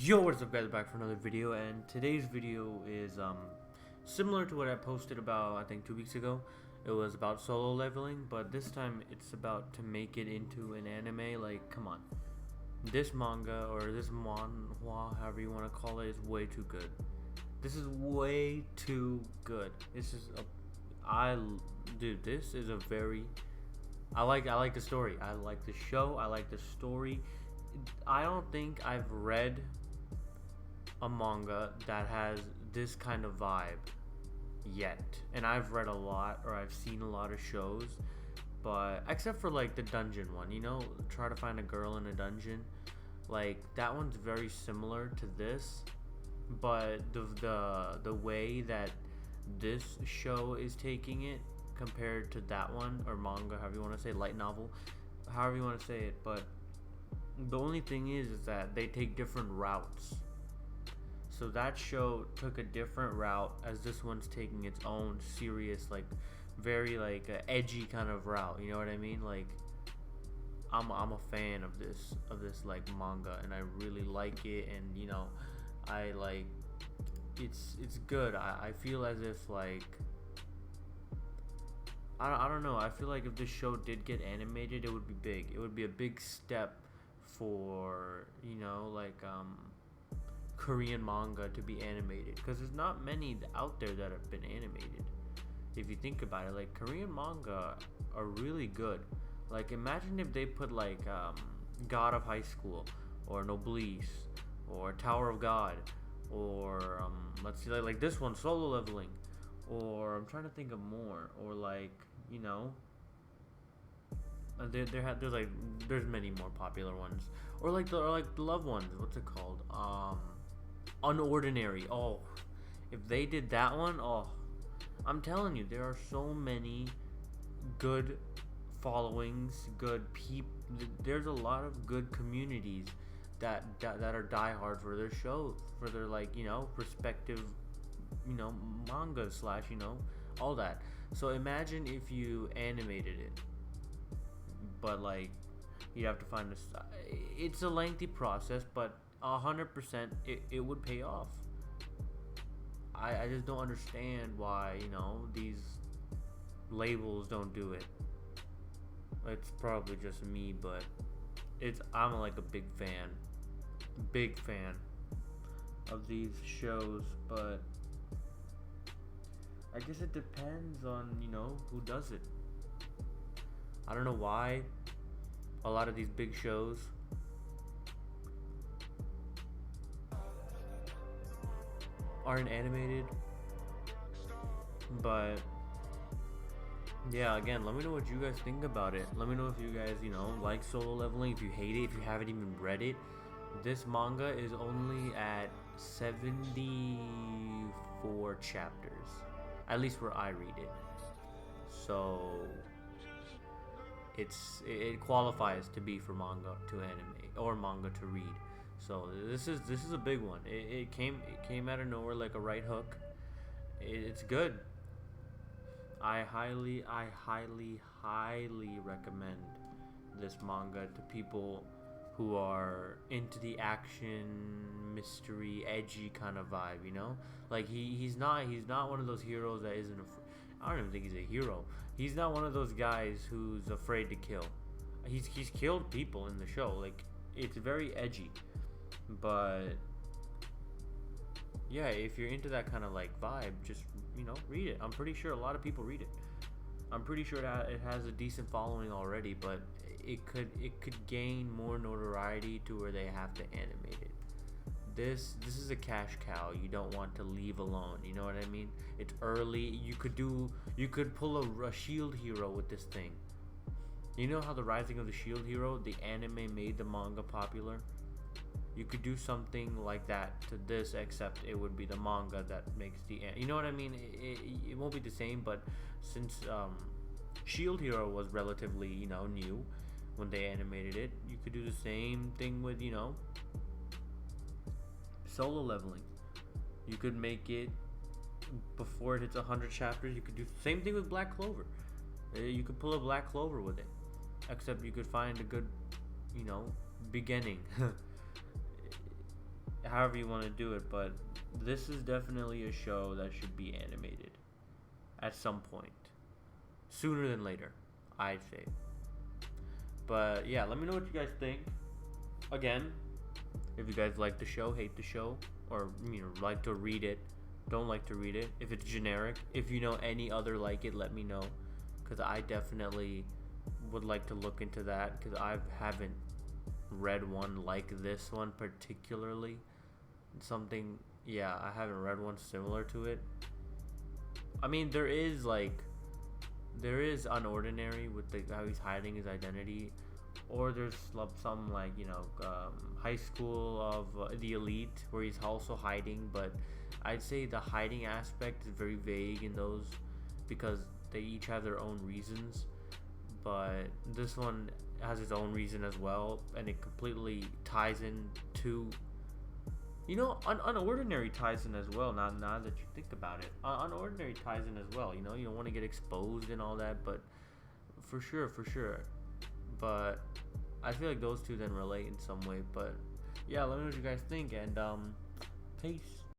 Yo, what's up guys, back for another video, and today's video is similar to what I posted about I think 2 weeks ago. It was about solo leveling, but this time it's about to make it into an anime. Like, come on. This manga, or this manhwa, however you want to call it, is way too good. This is way too good. This is dude, this is a very I like the story. I like the show. I like the story. I don't think I've read a manga that has this kind of vibe yet. And I've read a lot, or I've seen a lot of shows, but except for like the dungeon one, you know, try to find a girl in a dungeon. Like, that one's very similar to this, but the way that this show is taking it compared to that one, or manga, however you want to say, light novel, however you want to say it, but the only thing is that they take different routes. So that show took a different route, as this one's taking its own serious, like, very like edgy kind of route. You know what I mean? Like, I'm a fan of this like manga, and I really like it, and you know, I like it's good. I feel as if like I don't know. I feel like if this show did get animated, it would be big. It would be a big step for, you know, like Korean manga to be animated, because there's not many out there that have been animated. If you think about it, like, Korean manga are really good. Like, imagine if they put like God of High School, or Noblesse, or Tower of God, or let's see, like this one, Solo Leveling, or I'm trying to think of more, or like, you know, there's many more popular ones, or like the love ones. What's it called? Unordinary. Oh, if they did that one, oh, I'm telling you, there are so many good followings, good people. There's a lot of good communities that are diehard for their show, for their, like, you know, respective, you know, manga slash, you know, all that. So imagine if you animated it, but like, you'd have to find this. It's a lengthy process, but 100% it would pay off. I just don't understand why, you know, these labels don't do it. It's probably just me, but I'm like a big fan of these shows, but I guess it depends on, you know, who does it. I don't know why a lot of these big shows aren't animated, but yeah, again, let me know what you guys think about it. Let me know if you guys, you know, like Solo Leveling, if you hate it, if you haven't even read it. This manga is only at 74 chapters, at least where I read it. So it qualifies to be for manga to anime, or manga to read. So this is a big one. It came out of nowhere like a right hook. It's good. I highly recommend this manga to people who are into the action, mystery, edgy kind of vibe, you know? Like, he's not one of those heroes that isn't I don't even think he's a hero. He's not one of those guys who's afraid to kill. He's killed people in the show. Like, it's very edgy. But yeah, if you're into that kind of like vibe, just, you know, read it. I'm pretty sure a lot of people read it. I'm pretty sure that it has a decent following already, but it could gain more notoriety to where they have to animate it. This is a cash cow you don't want to leave alone. You know what I mean? It's early. You could pull a shield hero with this thing. You know how the Rising of the Shield Hero, the anime, made the manga popular? You could do something like that to this, except it would be the manga that makes the you know what I mean? It won't be the same, but since Shield Hero was relatively, you know, new when they animated it, you could do the same thing with, you know, Solo Leveling. You could make it before it hits 100 chapters. You could do the same thing with Black Clover. You could pull a Black Clover with it, except you could find a good, you know, beginning. however you want to do it, but this is definitely a show that should be animated at some point, sooner than later, I'd say. But yeah, let me know what you guys think. Again, if you guys like the show, hate the show, or like to read it, don't like to read it. If it's generic, if you know any other like it, let me know, because I definitely would like to look into that, because I haven't read one like this one particularly. Something, yeah, I haven't read one similar to it. I mean, there is Unordinary with how he's hiding his identity, or there's some like High School of the Elite where he's also hiding, but I'd say the hiding aspect is very vague in those because they each have their own reasons, but this one has its own reason as well, and it completely ties in to Unordinary ties in as well. Now that you think about it, Unordinary ties in as well. You don't want to get exposed and all that, but for sure. But I feel like those two then relate in some way. But yeah, let me know what you guys think, and peace.